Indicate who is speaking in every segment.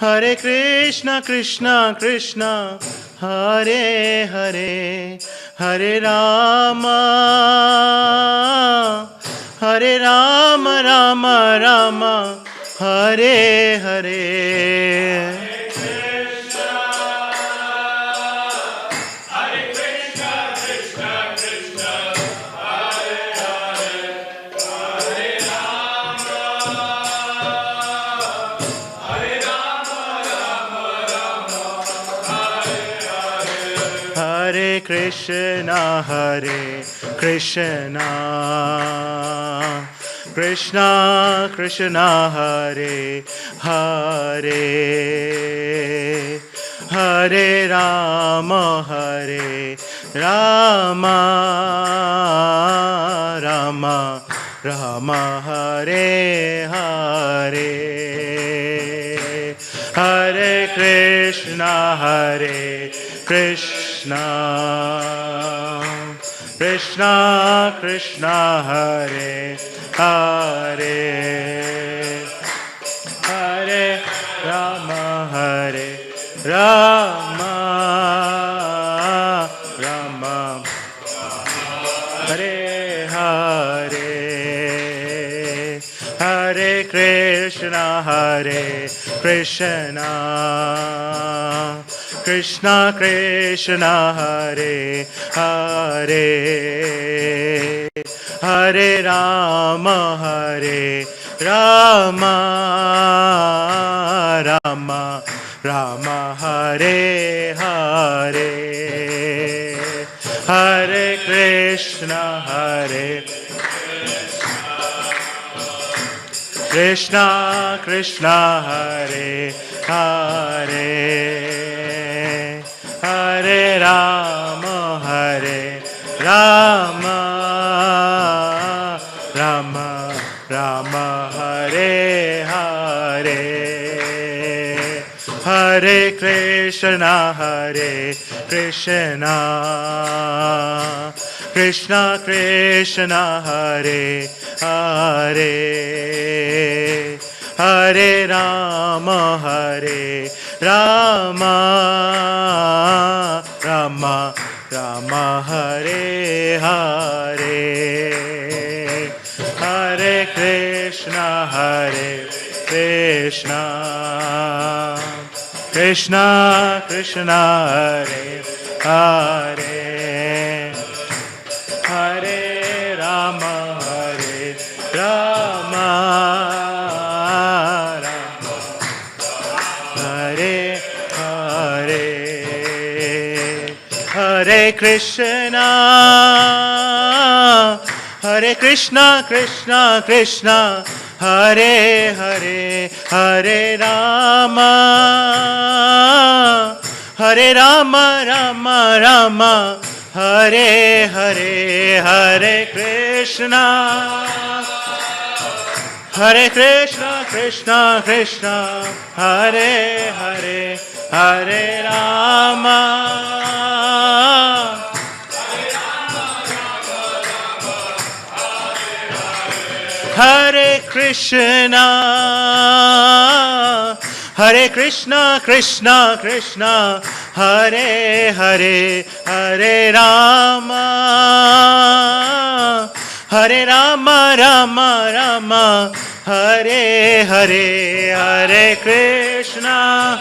Speaker 1: Hare Krishna, Krishna Krishna, Hare Hare, Hare Rama, Hare Rama, Rama Rama, Hare Hare. Hare Krishna, Hare Krishna, Krishna Krishna, Hare Hare, Hare Rama, Hare Rama, Rama Rama, Hare Hare. Hare Krishna, Hare Krishna, Krishna Krishna, Hare Hare, Hare Rama, Hare Rama, Rama Hare Hare. Hare Krishna, Hare Krishna, Krishna Krishna, Hare Hare, Hare Rama, Hare Rama, Rama Rama, Hare Hare. Hare Krishna, Hare Krishna Krishna, Hare Hare, Hare Rama, Hare Rama, Rama Rama, Hare Hare. Hare Krishna, Hare Krishna, Krishna Krishna, Hare Hare, Hare Rama, Hare Rama, Rama Rama, Hare Hare. Hare Krishna, Hare Krishna, Krishna Krishna, Hare Hare, Hare Rama, Hare Rama, Rama Hare Hare. Hare Krishna, Hare Krishna, Krishna Krishna, Hare Hare, Hare Rama, Hare Rama, Rama Rama, Hare Hare. Hare Krishna, Hare Krishna, Krishna Krishna, Hare Hare, Hare Rama, Hare Krishna, Hare Krishna, Krishna Krishna, Hare Hare, Hare Rama, Hare Rama, Rama Rama, Hare Hare. Hare Krishna,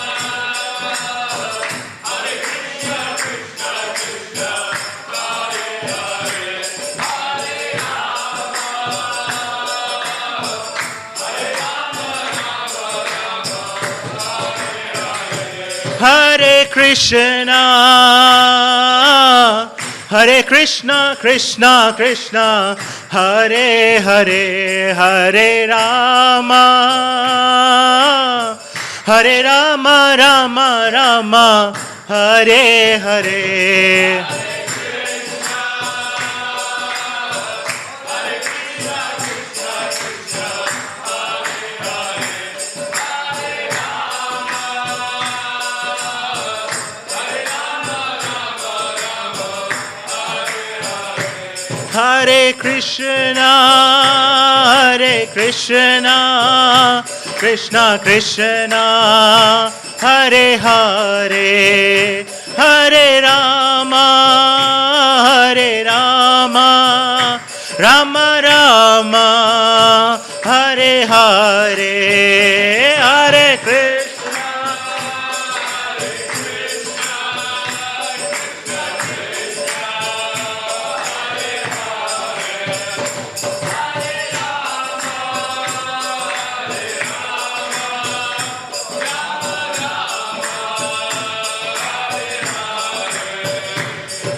Speaker 1: Hare Krishna, Hare Krishna, Krishna Krishna, Hare Hare, Hare Rama, Hare Rama, Rama Rama, Hare Hare. Hare Krishna, Hare Krishna, Krishna Krishna Hare Hare Hare Rama Hare Rama Rama Rama Hare Hare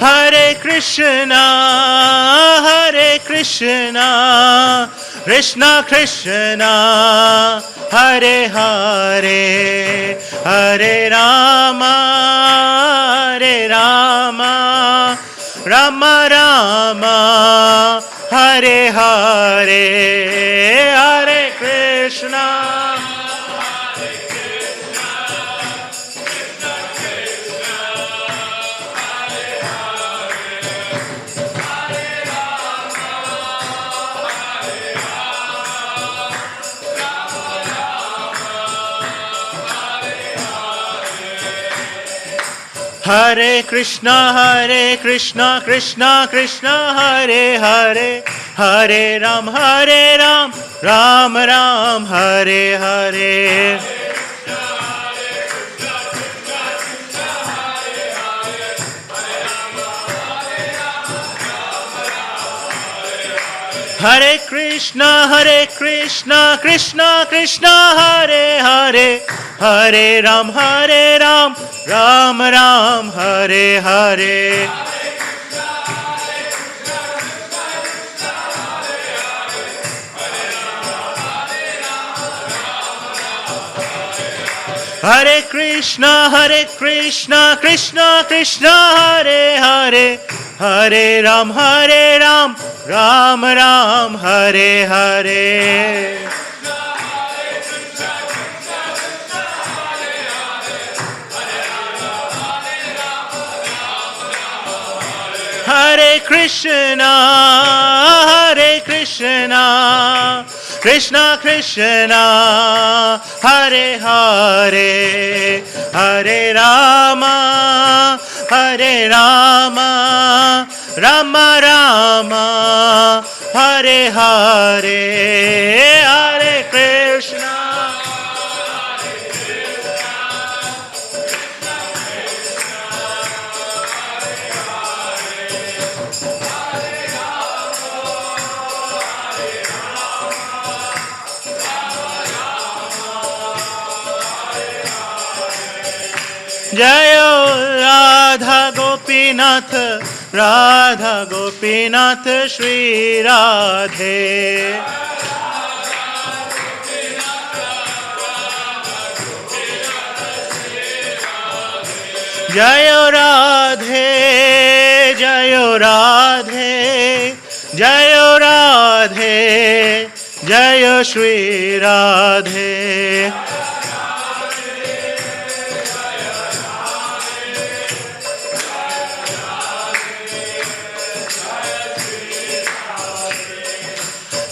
Speaker 1: Hare Krishna Hare Krishna Krishna Krishna Hare Hare Hare Rama Rama Rama Hare Hare Hare Krishna Hare Krishna Krishna Krishna Hare Hare Hare Ram Ram Ram Hare Hare Hare Krishna Krishna Krishna Hare Hare Hare Ram Ram Ram Hare Hare Hare Krishna Krishna Krishna Hare Hare Hare Ram Ram Ram Hare Hare Hare Krishna Krishna Krishna Hare Hare Hare Rama Rama Rama Hare Hare Hare Krishna Jayo Radha Gopinath Shri Radhe Jayo Radhe Jayo Shri Radhe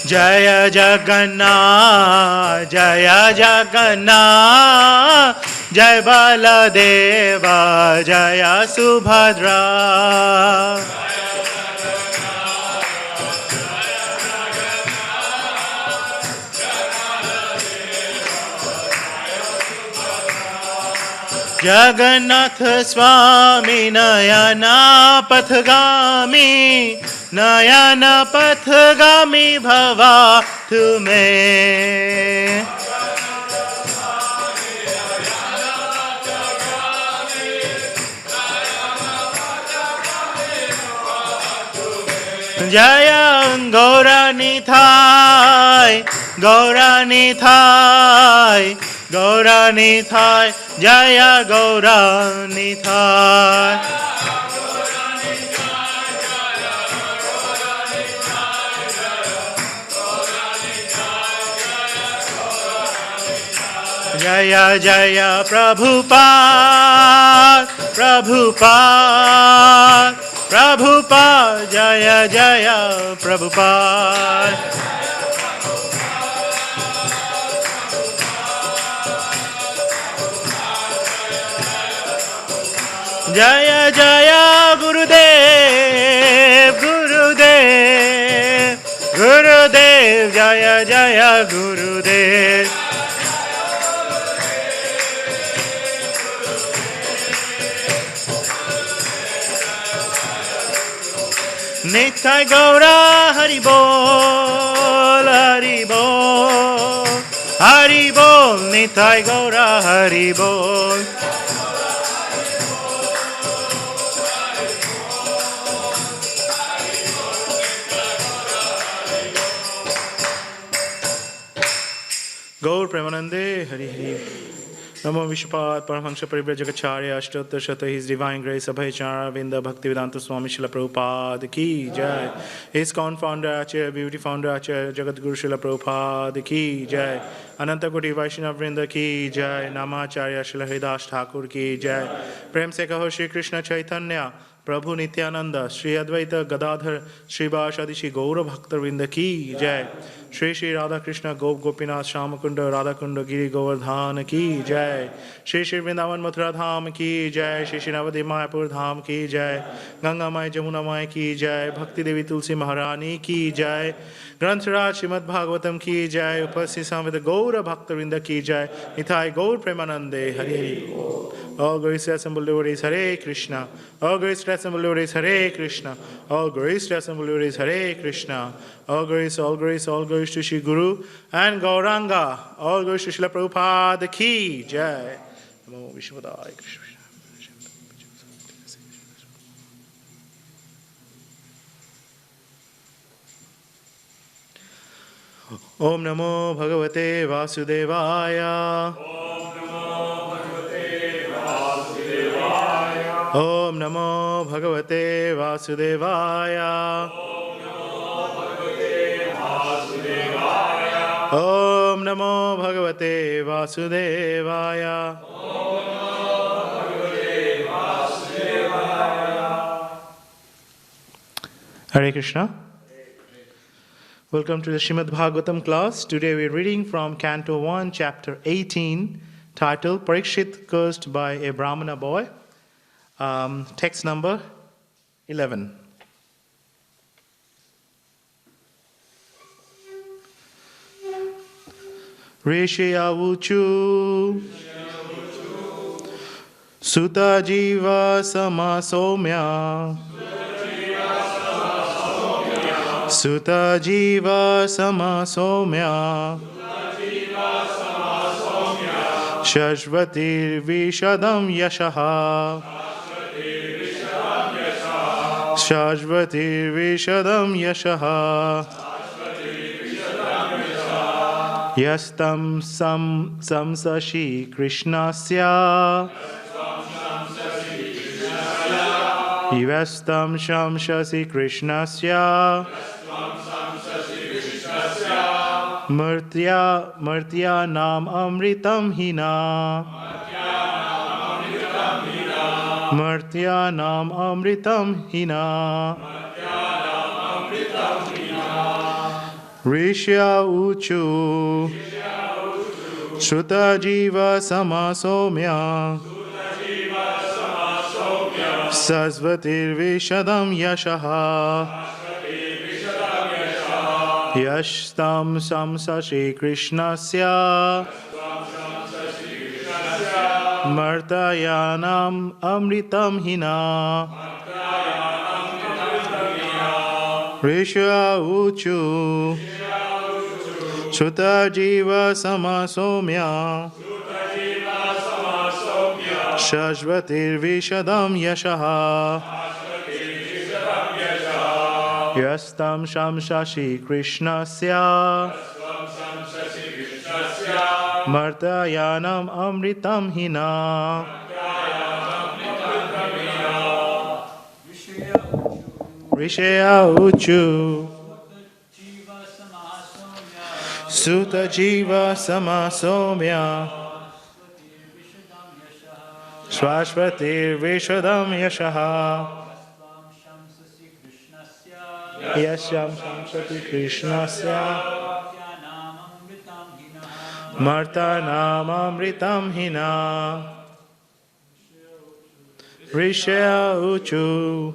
Speaker 1: Jaya Jagannath Jai Baladeva Jaya Subhadra Jagannath Swami Nayana Pathgami Bhava Tume Jaya Gauranithai Jaya Gauranithai Jaya Jaya Prabhupada Jaya Jaya Prabhupada Jaya Jaya Gurudev, Gurudev, Gurudev, Jaya Jaya Gurudev. Nitai Gaura Haribol, Haribol, Haribol, Nitai Gaura Haribol. Gaur Premanande Hari Hari. Namo Vishwapad Paramahansa Parivrajagacharya Ashtotter Shata His Divine Grace Abhayachara Vinda Bhaktivedanta Swami Srila Prabhupada Ki Jai. His co-founder Acharya, Beauty Founder Acharya Jagadguru Srila Prabhupada Ki Jai. Ananta Koti Vaishnava Vrinda Ki Jai. Namacharya Srila Haridas Thakur Ki Jai. Prem Se Kaho Shri Krishna Chaitanya Prabhu Nityananda Shri Advaita Gadadhar Shri Vashadi Shri Gaura Bhakta Vrinda Ki Jai. Shri Shri Radha Krishna Gop Gopinath Shamakunda Radhakunda Giri Govardhan Ki Jai. Shri Shri Vrindavan Mathura Dham Ki Jai. Shri Shri Navadip Mayapur Dham Ki Jai. Ganga Mai Jamuna Mai Ki Jai. Bhakti Devi Tulsi Maharani Ki Jai. Granth-raj Srimad Bhagavatam Ki Jai. Upasi Samveda Gaura Bhakta Vrinda Ki Jai. Nithai Gaur Premanande Hari Hari. All grace assembled devotees Hare Krishna. All grace assembled devotees Hare Krishna. All grace assembled devotees Hare Krishna. All grace to Shri Guru and Gauranga. All grace to Srila Prabhupada Ki Jai. Namo Vishwadaya Krishna. Om Namo Bhagavate Vasudevaya. Om Namo Bhagavate Vasudevaya. Om Namo Bhagavate Vasudevaya. Hare Krishna. Welcome to the Srimad Bhagavatam class. Today we are reading from Canto 1, Chapter 18, titled Parikshit Cursed by a Brahmana Boy. Text number 11. Rishya Uchu Sutta Jiva Samasomya Sutta Jiva Samasomya Shashvatir Vishadam Yashaha Shashvatir Vishadam Yashaha Yastam Samsashi Krishnasya Yastam Shamshasi Krishnasya Murtya Nam Amritam Hina Murtya Nam Amritam Hina Rishya Uchu Shruta Jiva Samasomya Sasvatir Vishadam Yashaha Yashtam Samsashi Krishnasya Martayanam Amritam Hina Rishya Uchu Sutta Jiva Samasomya Shashvatir Vishadam Yashaha Yastam Shamshashi Krishnasya Martayanam Amritam Hina Rishya Uchu Sutta Jiva Samasomya Swashvatir Vishadam Yashaha Yasyam Shamsati Krishnasya Marta Namamritam Hina Rishaya Uchu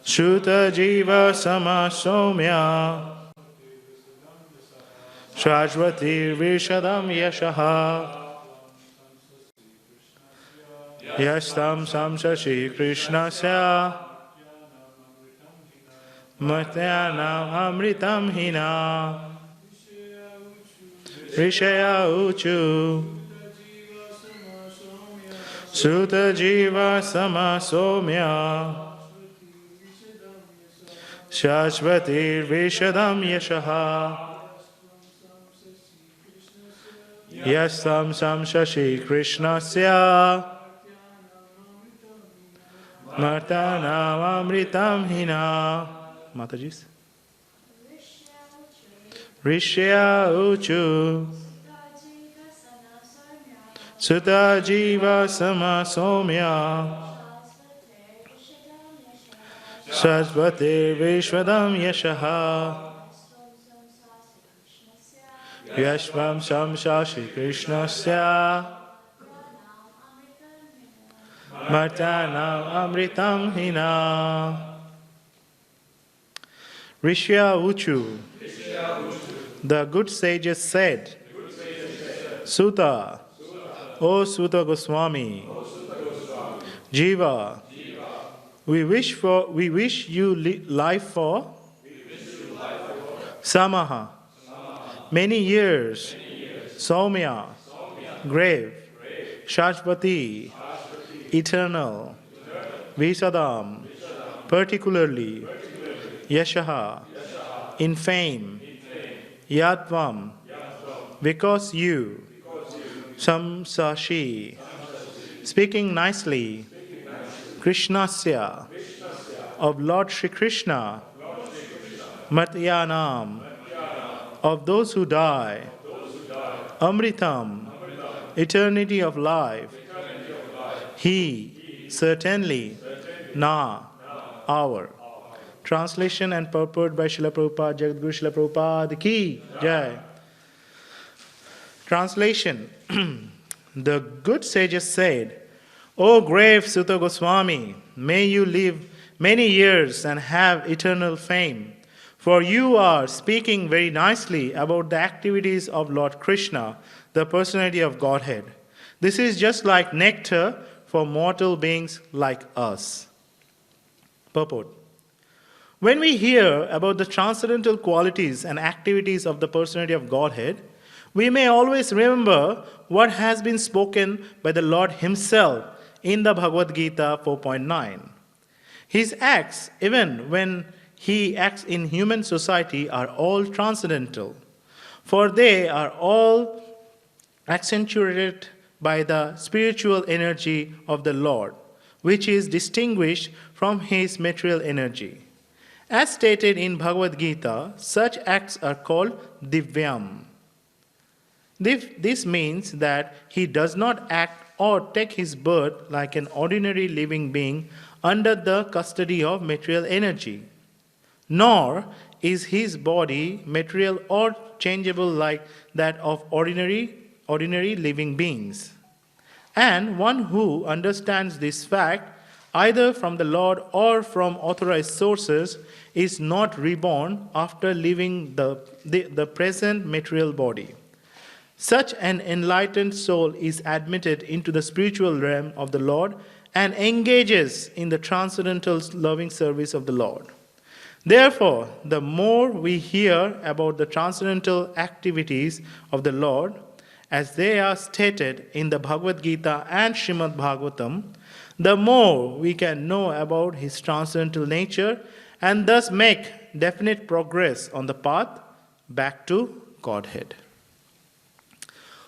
Speaker 1: Shuta Jiva Sama Somya Shashvati Vishadam Yashaha Yastam Samsashi Krishna Sya Matyanam Amritam Hina Rishaya Uchu Suta Jiva Sama Somya Shashvati Vishadam Yashaha Yastam Samsashi Krishna Sya Martanam Amritam Hina Matajis Rishya Uchu Sutta Jiva Sama Somya Sarasvati Vishwadam Yashaha Yashvam Samsashi Krishna Sya Martanam Amritam Hina Rishya Uchu. The good sages said, Sutta, O Sutta Goswami, Jiva, we wish you life for Samaha, many years, Saumya, grave, Shashvati, eternal, Visadam, particularly, Yashaha, in fame, Yatvam, because you, Samsashi, speaking nicely, Krishnasya, of Lord Shri Krishna, Matyanam, of those who die, Amritam, eternity of life, He, certainly, Na, our. Translation and purport by Srila Prabhupada, Jagadguru Srila Prabhupada Ki Jai. Translation. The good sages said, O grave Sutta Goswami, may you live many years and have eternal fame. For you are speaking very nicely about the activities of Lord Krishna, the personality of Godhead. This is just like nectar for mortal beings like us. Purport. When we hear about the transcendental qualities and activities of the personality of Godhead, we may always remember what has been spoken by the Lord Himself in the Bhagavad Gita 4.9. His acts, even when He acts in human society, are all transcendental, for they are all accentuated by the spiritual energy of the Lord, which is distinguished from His material energy. As stated in Bhagavad Gita, such acts are called Divyam. This means that he does not act or take his birth like an ordinary living being under the custody of material energy, nor is his body material or changeable like that of ordinary living beings. And one who understands this fact, either from the Lord or from authorized sources, is not reborn after leaving the present material body. Such an enlightened soul is admitted into the spiritual realm of the Lord and engages in the transcendental loving service of the Lord. Therefore, the more we hear about the transcendental activities of the Lord, as they are stated in the Bhagavad Gita and Srimad Bhagavatam, the more we can know about his transcendental nature and thus make definite progress on the path back to Godhead.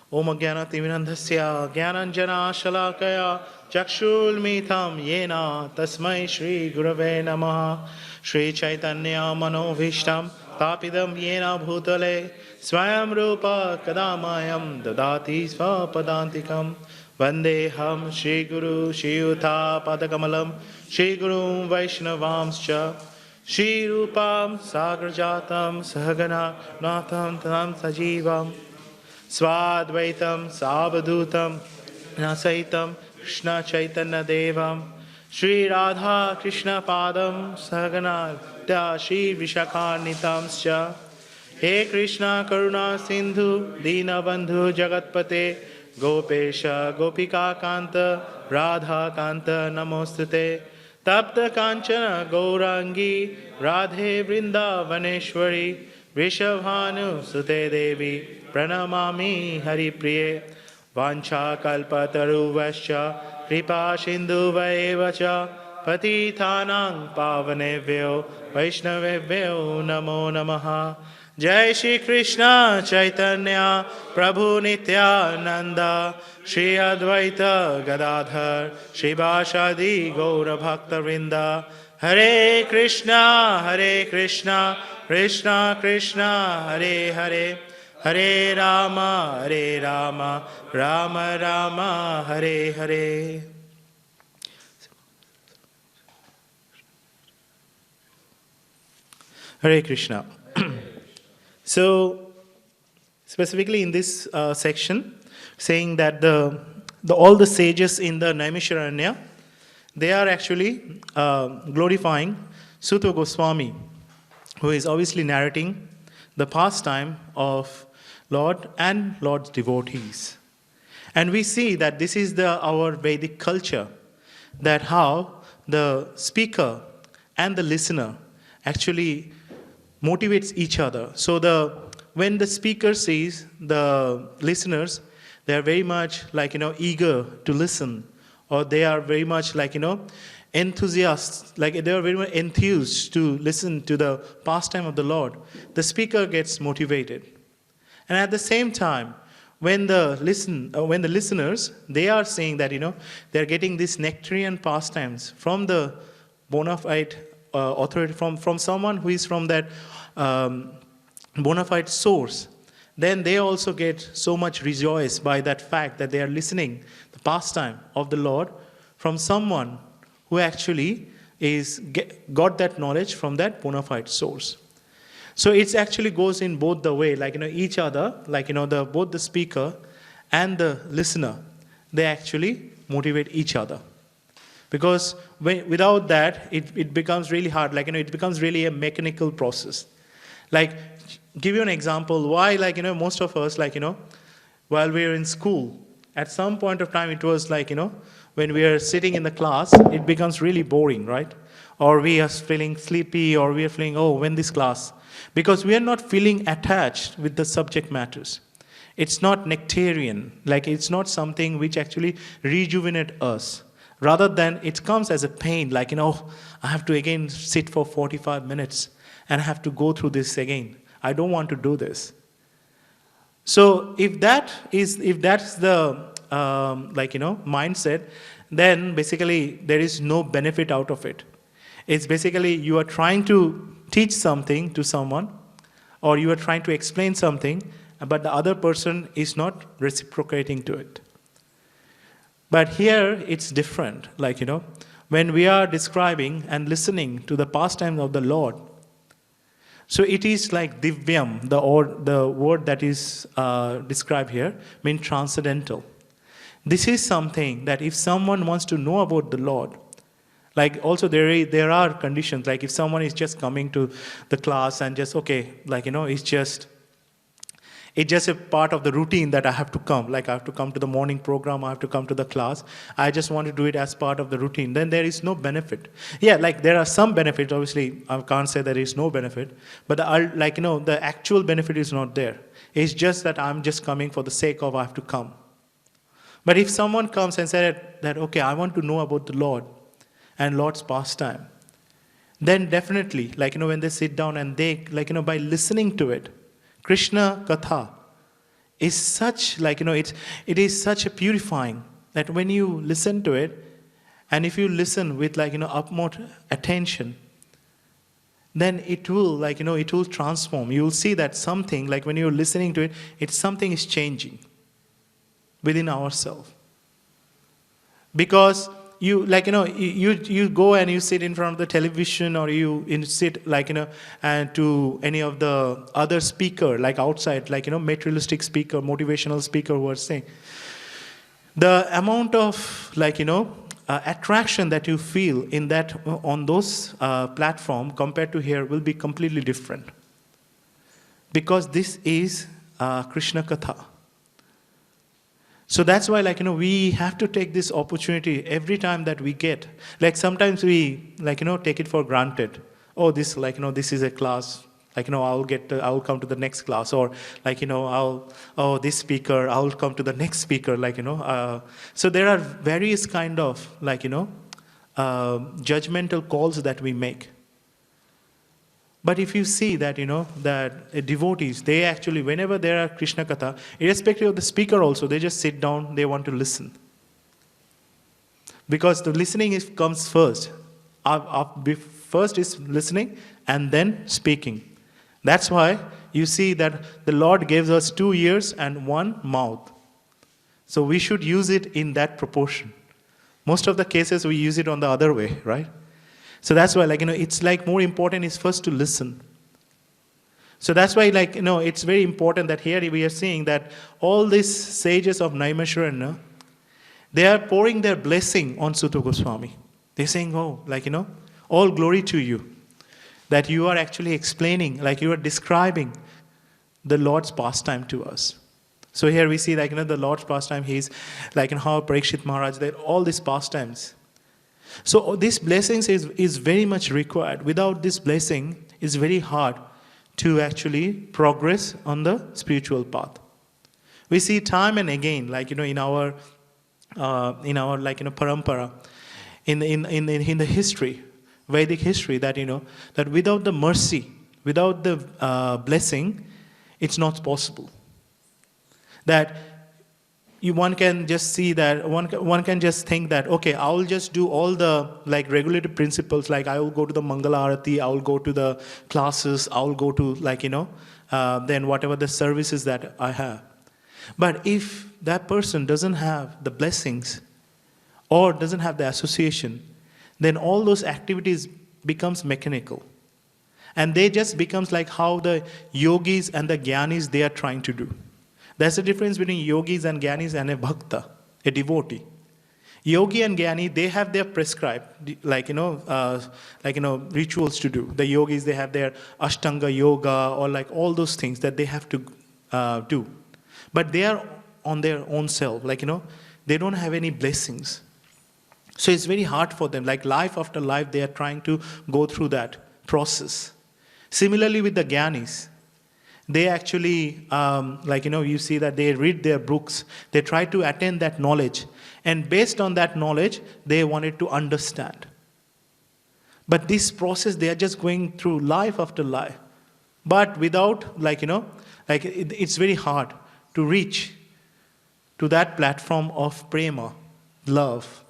Speaker 1: Om Jnana Timirandhasya Jnananjana Shalakaya Chakshulmitham Yena Tasmai Shri Gurave Namaha Shri Chaitanya Manovishtam Tapidam Yena Bhutale Swayam Rupa Kadamayam Dadati Svapadantikam Vandeham Shri Guru Shri Yuta Padakamalam Shri Guru Vaishnavamscha Shri Rupam Sagrajatam Sahagana Natham Tanam Sajivam Swadvaitam Savadhutam Nasaitam Krishna Chaitanya Devam Shri Radha Krishna Padam Sahagana Shri Vishakharnitamscha He Krishna Karuna Sindhu Dina Bandhu Jagatpate Gopesha Gopika Kanta Radha Kanta Namostute Tapta Kanchana Gaurangi Radhe Vrindavaneshwari Vrishabhanu Sute Devi Pranamami Hari Priye Vancha Kalpataru Vascha Kripa Sindhu Vaevacha Patithanang Pavanevyo Vaishnavevyo Namo Namaha Jai Shri Krishna Chaitanya Prabhu Nityananda Shri Advaita Gadadhar Shri Vashadi Gaura Bhakta Vrinda Hare Krishna Krishna Krishna Hare Hare Hare Rama Rama Rama Hare Hare. Hare Krishna. So, specifically in this section, saying that all the sages in the Naimisharanya, they are actually glorifying Suta Goswami, who is obviously narrating the pastime of Lord and Lord's devotees. And we see that this is our Vedic culture, that how the speaker and the listener actually motivates each other. So when the speaker sees the listeners, they are very much eager to listen, or they are very much enthusiasts, they are very much enthused to listen to the pastime of the Lord. The speaker gets motivated. And at the same time, when the listeners, they are saying that they are getting these nectarian pastimes from the bona fide authority, from someone who is from that bona fide source, then they also get so much rejoiced by that fact that they are listening the pastime of the Lord from someone who actually got that knowledge from that bona fide source. So it actually goes in both the way, each other, both the speaker and the listener, they actually motivate each other. Because without that, it becomes really hard. It becomes really a mechanical process. Give you an example. Why, most of us, while we are in school, at some point of time, it was when we are sitting in the class, it becomes really boring, right? Or we are feeling sleepy, or we are feeling, when this class? Because we are not feeling attached with the subject matters. It's not nectarian. It's not something which actually rejuvenates us. Rather than it comes as a pain, I have to again sit for 45 minutes and I have to go through this again. I don't want to do this. So if that's the mindset, then basically there is no benefit out of it. It's basically you are trying to teach something to someone, or you are trying to explain something, but the other person is not reciprocating to it. But here it's different. When we are describing and listening to the pastime of the Lord, so it is like divyam, the word that is described here, means transcendental. This is something that if someone wants to know about the Lord, also there are conditions, if someone is just coming to the class and just, it's just a part of the routine that I have to come. I have to come to the morning program, I have to come to the class. I just want to do it as part of the routine. Then there is no benefit. Yeah, there are some benefits. Obviously, I can't say there is no benefit. But the actual benefit is not there. It's just that I'm just coming for the sake of I have to come. But if someone comes and said that, okay, I want to know about the Lord and Lord's pastime, then definitely, when they sit down and they, by listening to it, Krishna Katha is such, it is such a purifying that when you listen to it, and if you listen with, utmost attention, then it will, it will transform. You will see that something, when you're listening to it, something is changing within ourselves. Because you go and you sit in front of the television, or you sit and to any of the other speaker outside, materialistic speaker, motivational speaker who are saying, the amount of attraction that you feel in that on those platform compared to here will be completely different, because this is Krishna Katha. So that's why we have to take this opportunity every time that we get. Sometimes we take it for granted. Oh, this this is a class. I'll come to the next class, or this speaker, I'll come to the next speaker, so there are various kind of judgmental calls that we make. But if you see that that devotees, they actually, whenever there are Krishna Katha, irrespective of the speaker also, they just sit down, they want to listen, because the listening comes first. First is listening and then speaking. That's why you see that the Lord gives us 2 ears and 1 mouth. So we should use it in that proportion. Most of the cases we use it on the other way, right? So that's why it's more important is first to listen. So that's why it's very important that here we are seeing that all these sages of Naimisharanya, they are pouring their blessing on Sutta Goswami. They're saying, all glory to you, that you are actually explaining, you are describing the Lord's pastime to us. So here we see the Lord's pastime, he's how Parikshit Maharaj, that all these pastimes. So these blessings is very much required. Without this blessing, it's very hard to actually progress on the spiritual path. We see time and again, in our parampara, in the history, Vedic history, that that without the mercy, without the blessing, it's not possible. That one can just see that one can just think that, okay, I will just do all the regulative principles, I will go to the Mangala Arati, I will go to the classes, I will go to then whatever the services that I have. But if that person doesn't have the blessings or doesn't have the association, then all those activities becomes mechanical. And they just becomes how the yogis and the jnanis, they are trying to do. There's a difference between yogis and jnanis and a bhakta, a devotee. Yogi and jnani, they have their prescribed, rituals to do. The yogis, they have their Ashtanga yoga or all those things that they have to do. But they are on their own self, they don't have any blessings. So it's very hard for them. Life after life, they are trying to go through that process. Similarly with the jnanis, they actually, you see that they read their books, they try to attain that knowledge, and based on that knowledge, they wanted to understand. But this process, they are just going through life after life. But without, it's very hard to reach to that platform of prema, love.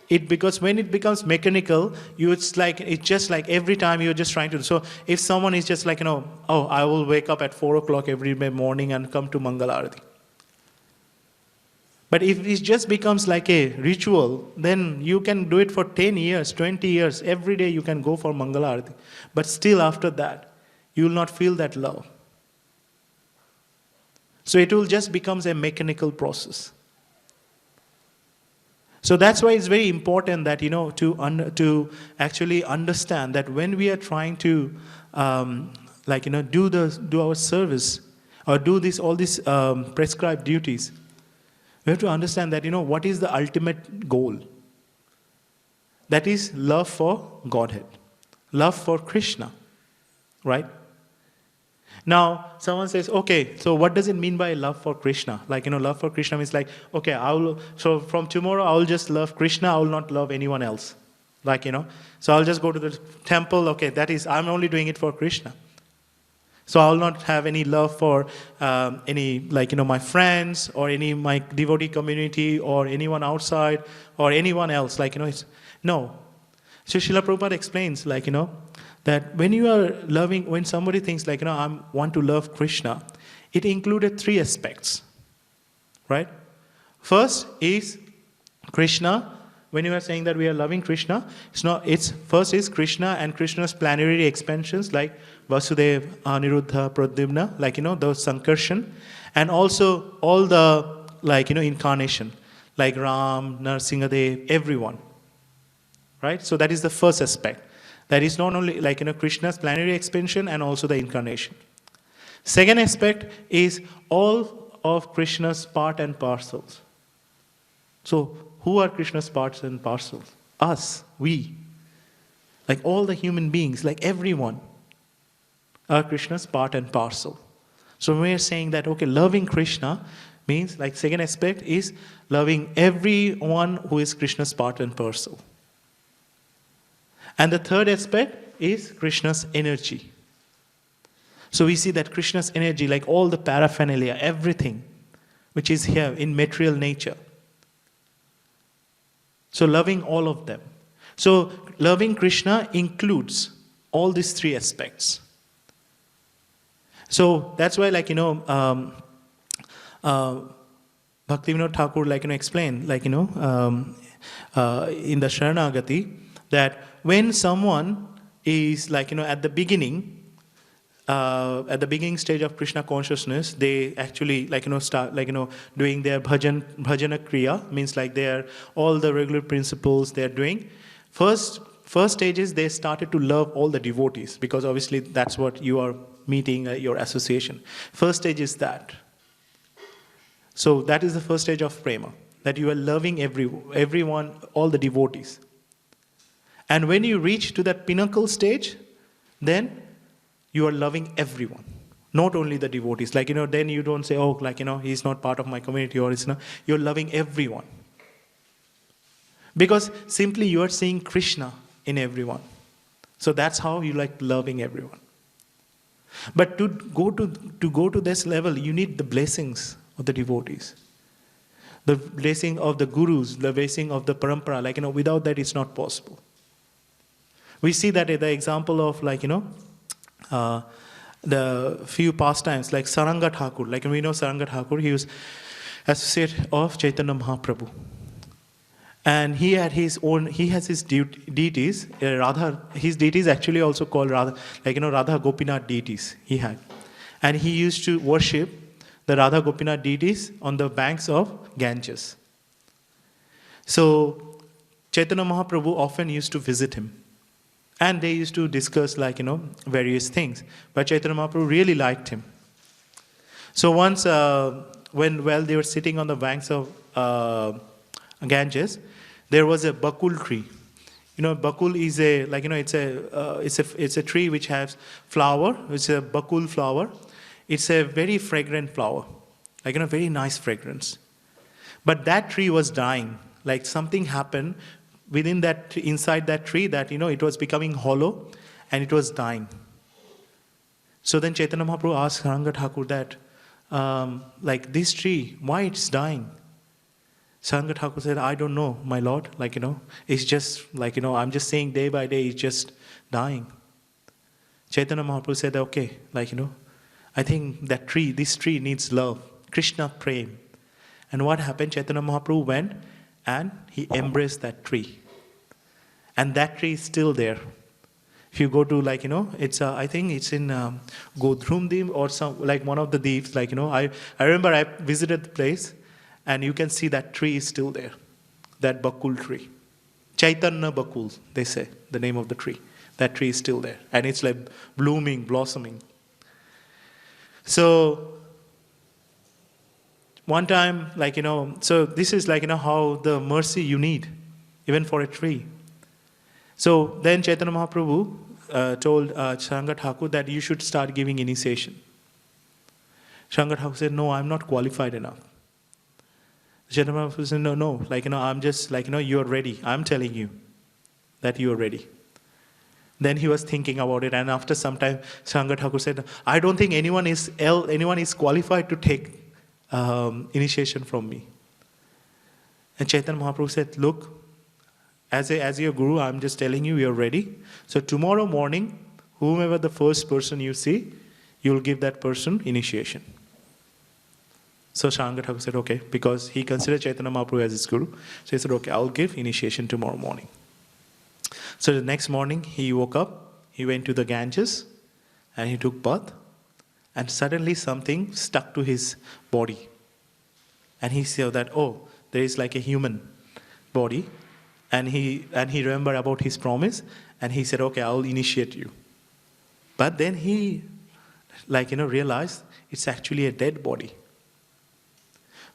Speaker 1: Because when it becomes mechanical, it's just every time you're just trying to. So if someone is just I will wake up at 4 o'clock every morning and come to Mangalarati. But if it just becomes a ritual, then you can do it for 10 years, 20 years. Every day you can go for Mangalarati. But still after that, you will not feel that love. So it will just becomes a mechanical process. So that's why it's very important that to actually understand that when we are trying to do our service or do all these prescribed duties, we have to understand that what is the ultimate goal. That is love for Godhead, love for Krishna, right? Now, someone says, okay, so what does it mean by love for Krishna? Love for Krishna means okay, so from tomorrow, I will just love Krishna, I will not love anyone else. So I'll just go to the temple, okay, that is, I'm only doing it for Krishna. So I will not have any love for any, my friends or my devotee community or anyone outside or anyone else, no. So Srila Prabhupada explains, that when you are loving, when somebody thinks I want to love Krishna, it included 3 aspects, right? First is Krishna. When you are saying that we are loving Krishna, first is Krishna and Krishna's planetary expansions like Vasudeva, Aniruddha, Pradyumna, those Sankarshan, and also all the incarnation, like Ram, Narsingadev, everyone. Right? So that is the first aspect. That is not only Krishna's planetary expansion and also the incarnation. Second aspect is all of Krishna's part and parcels. So who are Krishna's parts and parcels? Us, we. Like all the human beings, like everyone, are Krishna's part and parcel. So when we are saying that, okay, loving Krishna means, second aspect is loving everyone who is Krishna's part and parcel. And the third aspect is Krishna's energy. So we see that Krishna's energy, like all the paraphernalia, everything which is here in material nature. So loving all of them. So loving Krishna includes all these three aspects. So that's why, Bhaktivinoda Thakur, explained, in the Sharanagati, that when someone is, at the beginning stage of Krishna consciousness, they actually, start, doing their bhajana kriya, means they are all the regular principles they are doing. First stage is they started to love all the devotees, because obviously that's what you are meeting, your association. First stage is that. So that is the first stage of prema, that you are loving everyone, all the devotees. And when you reach to that pinnacle stage, then you are loving everyone, not only the devotees. Then you don't say, oh, he's not part of my community, or it's not. You're loving everyone. Because simply you are seeing Krishna in everyone. So that's how you like loving everyone. But to go to this level, you need the blessings of the devotees. The blessing of the gurus, the blessing of the parampara. Without that it's not possible. We see that in the example of the few pastimes, like Saranga Thakur. We know Saranga Thakur, he was associate of Chaitanya Mahaprabhu. And he has his deities, Radha, his deities actually also called Radha, Radha Gopinath deities he had. And he used to worship the Radha Gopinath deities on the banks of Ganges. So Chaitanya Mahaprabhu often used to visit him. And they used to discuss various things. But Chaitanya Mahaprabhu really liked him. So once when they were sitting on the banks of Ganges, there was a bakul tree. Bakul is it's a tree which has flower. It's a bakul flower. It's a very fragrant flower, very nice fragrance. But that tree was dying. Something happened inside that tree that it was becoming hollow and it was dying. So then Chaitanya Mahaprabhu asked Saranga Thakur that, this tree, why it's dying? Saranga Thakur said, I don't know, my lord. It's just, I'm just saying day by day, it's just dying. Chaitanya Mahaprabhu said, okay, I think this tree needs love, Krishna prem. And what happened? Chaitanya Mahaprabhu went and he embraced that tree. And that tree is still there. If you go to, it's, I think it's in Godhrumdim or one of the deeps, I remember I visited the place, and you can see that tree is still there, that bakul tree. Chaitanya Bakul, they say, the name of the tree. That tree is still there. And it's blooming, blossoming. So, one time, so this is how the mercy you need, even for a tree. So then Chaitanya Mahaprabhu told Saranga Thakur that you should start giving initiation. Saranga Thakur said, no, I'm not qualified enough. Chaitanya Mahaprabhu said, no, I'm just, you're ready. I'm telling you that you're ready. Then he was thinking about it, and after some time, Saranga Thakur said, I don't think anyone is qualified to take initiation from me. And Chaitanya Mahaprabhu said, look, as your guru, I'm just telling you, you're ready. So tomorrow morning, whomever the first person you see, you'll give that person initiation. So Saranga Thakur said, okay, because he considered Chaitanya Mahaprabhu as his guru. So he said, okay, I'll give initiation tomorrow morning. So the next morning, he woke up, he went to the Ganges, and he took bath, and suddenly something stuck to his body. And he saw that, oh, there is like a human body. And he remembered about his promise. And he said, okay, I'll initiate you. But then he, realized it's actually a dead body.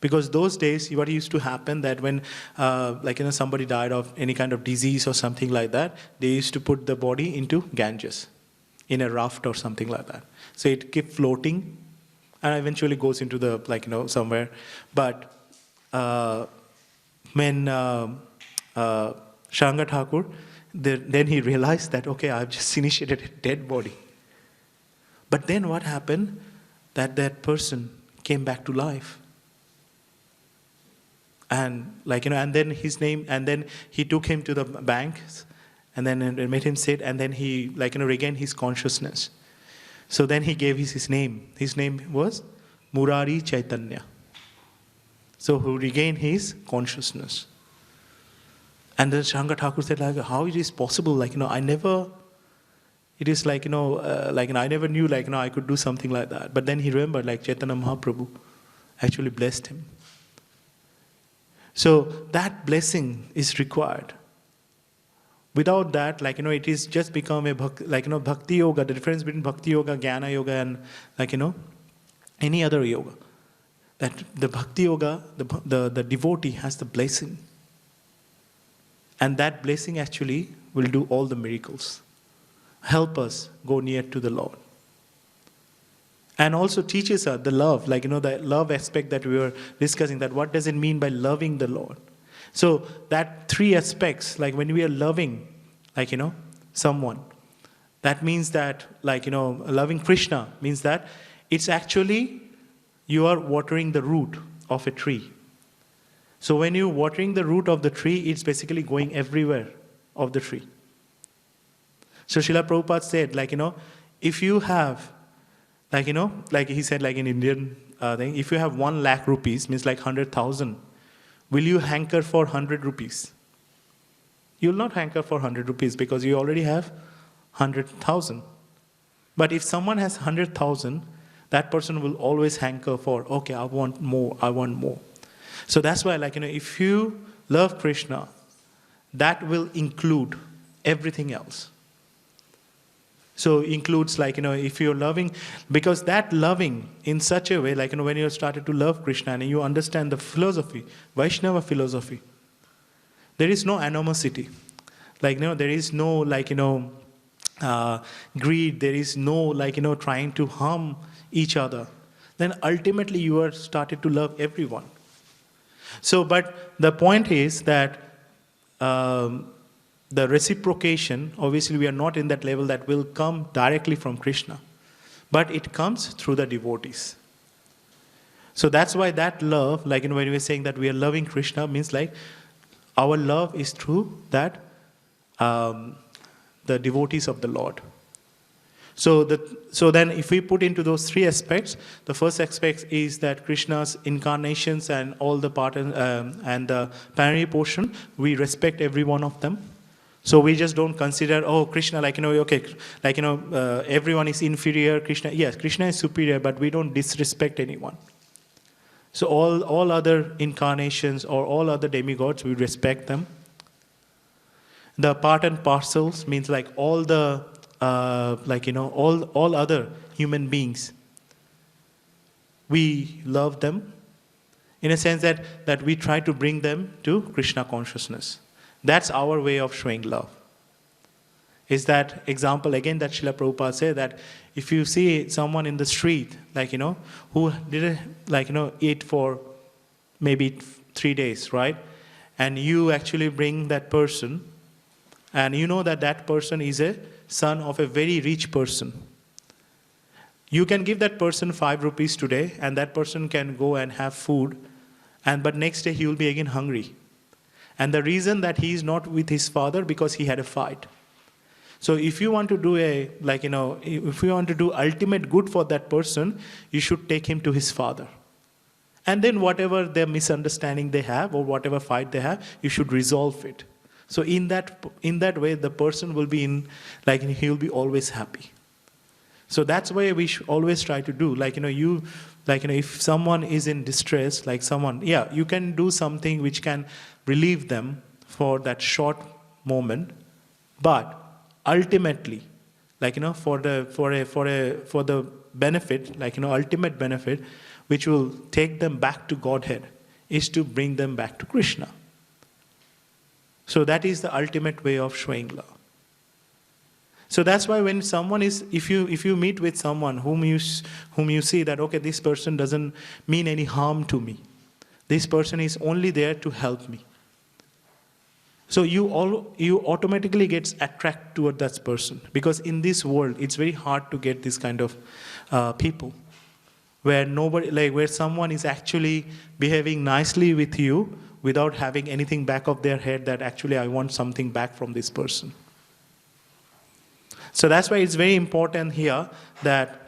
Speaker 1: Because those days, what used to happen that when, somebody died of any kind of disease or something like that, they used to put the body into Ganges, in a raft or something like that. So it kept floating, and eventually goes into the, somewhere. But when Sharanga Thakur, then he realized that, okay, I've just initiated a dead body. But then what happened? That person came back to life. And and then his name, and then he took him to the banks, and then made him sit, and then he regained his consciousness. So then he gave his name. His name was Murari Chaitanya. So who regained his consciousness. And then Sharanga Thakur said, how it is possible? I never. It is I never knew I could do something like that. But then he remembered Chaitanya Mahaprabhu actually blessed him. So that blessing is required. Without that, it is just become a bhakti yoga. The difference between bhakti yoga, jnana yoga, and any other yoga. That the bhakti yoga, the devotee has the blessing, and that blessing actually will do all the miracles, help us go near to the Lord. And also teaches us the love, the love aspect that we were discussing, that what does it mean by loving the Lord? So that three aspects, when we are loving, someone, that means that, loving Krishna means that it's actually, you are watering the root of a tree. So when you're watering the root of the tree, it's basically going everywhere of the tree. So Srila Prabhupada said, if you have, he said, in Indian thing, if you have 1 lakh rupees, means 100,000, will you hanker for 100 rupees? You will not hanker for 100 rupees because you already have 100,000. But if someone has 100,000, that person will always hanker for, okay, I want more, I want more. So that's why, if you love Krishna, that will include everything else. So includes if you're loving, because that loving in such a way, when you started to love Krishna and you understand the philosophy, Vaishnava philosophy, there is no animosity. There is no greed, there is no trying to harm each other. Then ultimately you are started to love everyone. So, but the point is that the reciprocation, obviously we are not in that level that will come directly from Krishna. But it comes through the devotees. So that's why that love, when we are saying that we are loving Krishna, means our love is through that, the devotees of the Lord. So then if we put into those three aspects, the first aspect is that Krishna's incarnations and all the part and the plenary portion, we respect every one of them. So we just don't consider, oh, Krishna, everyone is inferior. Krishna, yes, Krishna is superior, but we don't disrespect anyone. So all other incarnations or all other demigods, we respect them. The part and parcels means all the, all other human beings, we love them in a sense that we try to bring them to Krishna consciousness. That's our way of showing love. Is that example again that Srila Prabhupada said that if you see someone in the street, who didn't, eat for maybe 3 days, right? And you actually bring that person, and you know that person is a son of a very rich person. You can give that person 5 rupees today, and that person can go and have food, but next day he will be again hungry. And the reason that he is not with his father, because he had a fight. So if you want to do if you want to do ultimate good for that person, you should take him to his father. And then whatever their misunderstanding they have or whatever fight they have, you should resolve it. So in that way, the person will be he will be always happy. So that's why we should always try to do. Like, if someone is in distress, like someone, yeah, you can do something which can relieve them for that short moment, but ultimately, like, for the benefit, like, ultimate benefit, which will take them back to Godhead, is to bring them back to Krishna. So that is the ultimate way of showing love. So that's why when someone is, if you meet with someone whom you see that, okay, this person doesn't mean any harm to me, this person is only there to help me. So you automatically get attracted toward that person, because in this world it's very hard to get this kind of people, where where someone is actually behaving nicely with you without having anything back of their head that actually I want something back from this person. So that's why it's very important here that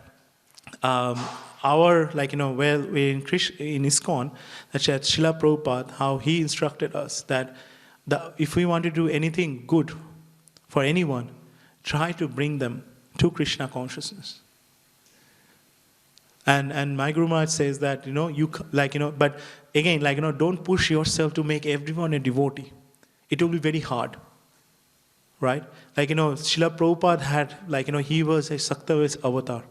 Speaker 1: our, like, where we're in ISKCON, that Srila Prabhupada, how he instructed us that if we want to do anything good for anyone, try to bring them to Krishna consciousness. And my Guru Maharaj says that, but again, don't push yourself to make everyone a devotee. It will be very hard. Right? Like, Srila Prabhupada had, he was a Saktaves avatar.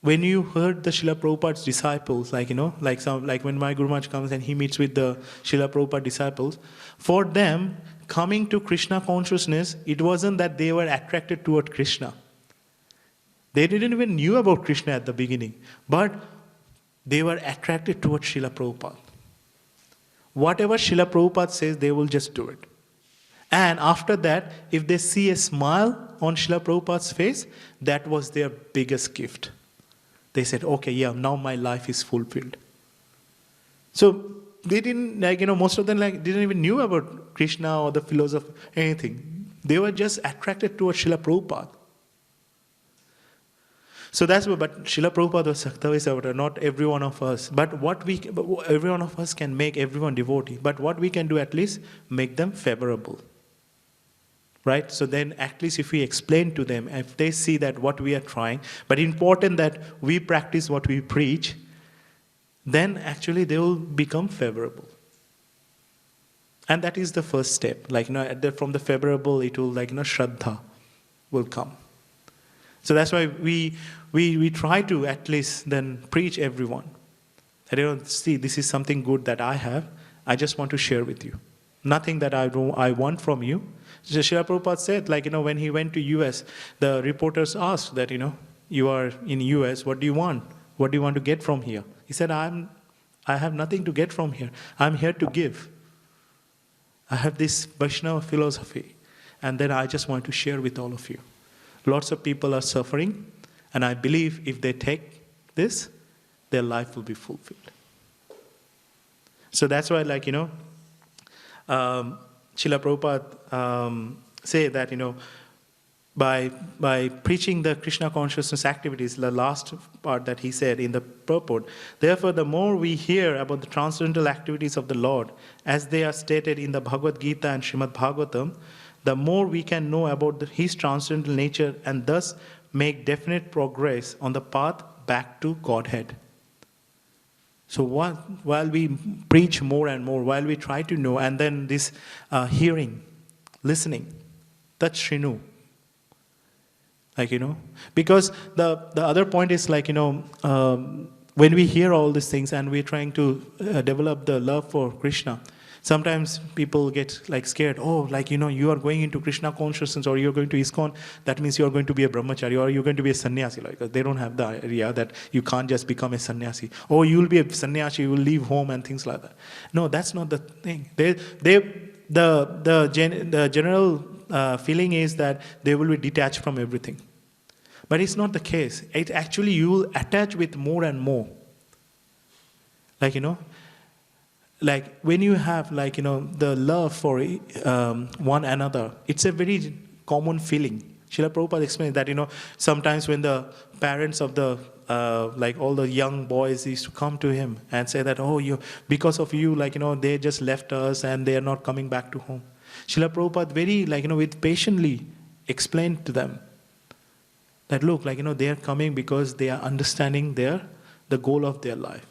Speaker 1: When you heard the Srila Prabhupada's disciples, like when my Guru Maharaj comes and he meets with the Srila Prabhupada disciples, for them, coming to Krishna consciousness, it wasn't that they were attracted toward Krishna. They didn't even knew about Krishna at the beginning, but they were attracted toward Srila Prabhupada. Whatever Srila Prabhupada says, they will just do it. And after that, if they see a smile on Srila Prabhupada's face, that was their biggest gift. They said, okay, yeah, now my life is fulfilled. So they didn't, most of them didn't even knew about Krishna or the philosophy, anything. They were just attracted towards Srila Prabhupada. So that's what, but Srila Prabhupada was Saktaves avatar, not every one of us. But every one of us can make everyone devotee. But what we can do, at least make them favorable. Right? So then at least if we explain to them, if they see that what we are trying, but important that we practice what we preach, then actually they will become favorable. And that is the first step. From the favorable, it will, Shraddha will come. So that's why we try to at least then preach everyone. That, see, this is something good that I have. I just want to share with you. Nothing that I want from you. So Srila Prabhupada said, when he went to US, the reporters asked that, you are in US, what do you want? What do you want to get from here? He said, I have nothing to get from here. I'm here to give. I have this Vaishnava philosophy, and then I just want to share with all of you. Lots of people are suffering, and I believe if they take this, their life will be fulfilled. So that's why, Srila Prabhupada say that, by preaching the Krishna consciousness activities, the last part that he said in the purport, therefore the more we hear about the transcendental activities of the Lord, as they are stated in the Bhagavad Gita and Srimad Bhagavatam, the more we can know about his transcendental nature and thus make definite progress on the path back to Godhead. So while we preach more and more, while we try to know, and then this hearing, listening, that's Shrinu. Because the other point is when we hear all these things and we're trying to develop the love for Krishna, sometimes people get scared. Oh, you are going into Krishna consciousness, or you're going to ISKCON, that means you're going to be a brahmachari, or you're going to be a sannyasi. They don't have the idea that you can't just become a sannyasi. Or you'll be a sannyasi, you will leave home and things like that. No, that's not the thing. The general feeling is that they will be detached from everything. But it's not the case. It actually, you will attach with more and more. When you have the love for one another, it's a very common feeling. Srila Prabhupada explained that sometimes when the parents of the all the young boys used to come to him and say that, because of you, they just left us and they are not coming back to home. Srila Prabhupada very with patiently explained to them That look, they are coming because they are understanding the goal of their life.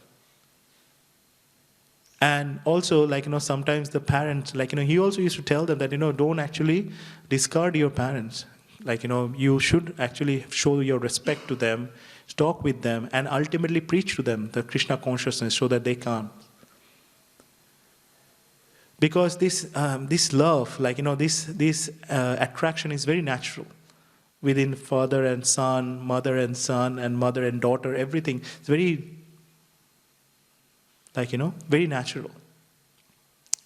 Speaker 1: And also, sometimes the parents, he also used to tell them that, don't actually discard your parents. You should actually show your respect to them, talk with them, and ultimately preach to them the Krishna consciousness so that they can. Because this love, this attraction is very natural within father and son, and mother and daughter. Everything is very, very natural.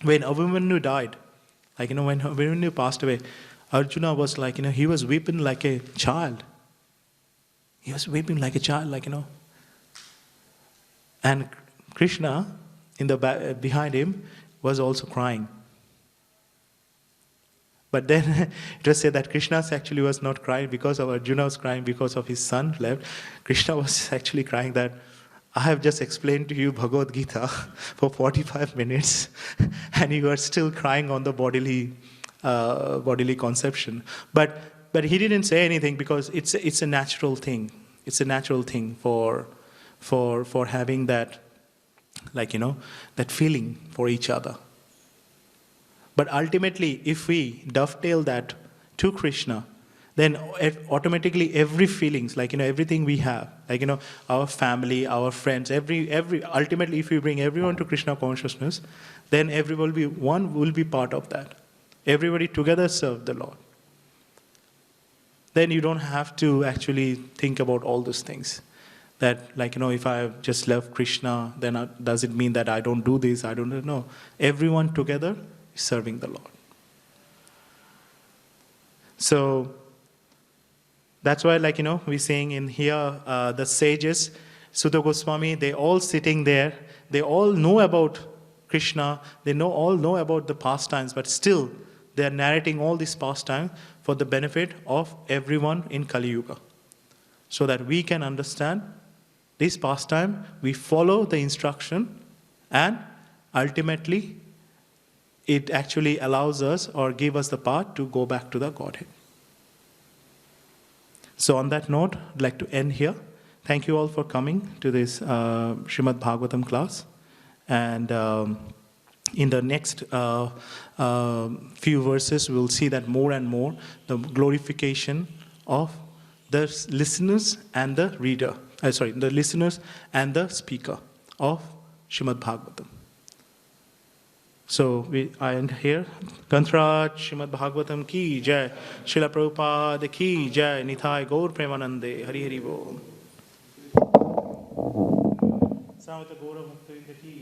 Speaker 1: When Abhimanyu died, when Abhimanyu passed away, Arjuna was he was weeping like a child. He was weeping like a child, And Krishna, in the behind him, was also crying. But then it was said that Krishna actually was not crying because of Arjuna was crying because of his son left. Krishna was actually crying that, I have just explained to you Bhagavad Gita for 45 minutes and you are still crying on the bodily conception. But he didn't say anything because it's a natural thing. It's a natural thing for having that, that feeling for each other. But ultimately, if we dovetail that to Krishna, then automatically every feelings, everything we have, our family, our friends, ultimately if we bring everyone to Krishna consciousness, then one will be part of that. Everybody together serve the Lord. Then you don't have to actually think about all those things. That, if I just love Krishna, then does it mean that I don't do this? I don't know. Everyone together is serving the Lord. So, that's why, we're saying in here, the sages, Sutta Goswami, they all sitting there, they all know about Krishna, they all know about the pastimes, but still, they are narrating all these pastimes for the benefit of everyone in Kali Yuga. So that we can understand this pastime, we follow the instruction, and ultimately, it actually allows us or give us the path to go back to the Godhead. So on that note, I'd like to end here. Thank you all for coming to this Srimad Bhagavatam class. And in the next few verses, we'll see that more and more the glorification of the listeners and the reader. The listeners and the speaker of Srimad Bhagavatam. So I end here. Ganthraj Srimad Bhagavatam ki jai, Srila Prabhupada ki jai, Nithai Gaur Premanande, Hari Hari Bol. Samvata Gaura Bhakta ki